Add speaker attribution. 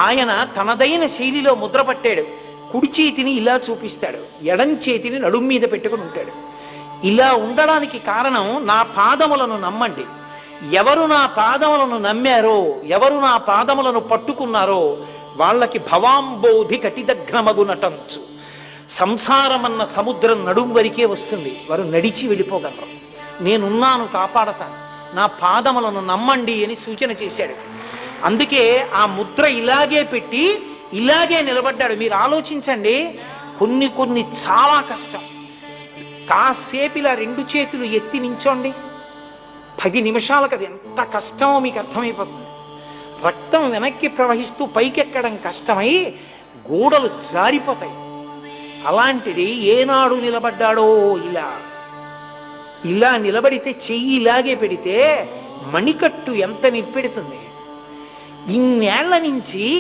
Speaker 1: ఆయన తనదైన శైలిలో ముద్ర పట్టాడు. కుడి చేతిని ఇలా చూపిస్తాడు, ఎడం చేతిని నడుం మీద పెట్టుకుని ఉంటాడు. ఇలా ఉండడానికి కారణం, నా పాదములను నమ్మండి. ఎవరు నా పాదములను నమ్మారో, ఎవరు నా పాదములను పట్టుకున్నారో వాళ్ళకి భవాంబోధి కటిదగ్నమగునటంచు. సంసారమన్న సముద్రం నడుం వరకే వస్తుంది, వారు నడిచి వెళ్ళిపోగలరు. నేనున్నాను, కాపాడతాను, నా పాదములను నమ్మండి అని సూచన చేశాడు. అందుకే ఆ ముద్ర ఇలాగే పెట్టి ఇలాగే నిలబడ్డాడు. మీరు ఆలోచించండి, కొన్ని చాలా కష్టం. కాసేపు ఇలా రెండు చేతులు ఎత్తి నించోండి, 10 నిమిషాలకు అది ఎంత కష్టమో మీకు అర్థమైపోతుంది. రక్తం వెనక్కి ప్రవహిస్తూ పైకెక్కడం కష్టమై గోడలు జారిపోతాయి. అలాంటిది ఏనాడు నిలబడ్డాడో ఇలా నిలబడితే, చెయ్యి ఇలాగే పెడితే మణికట్టు ఎంత నిప్పెడుతుంది. ఇన్నేళ్ల నుంచి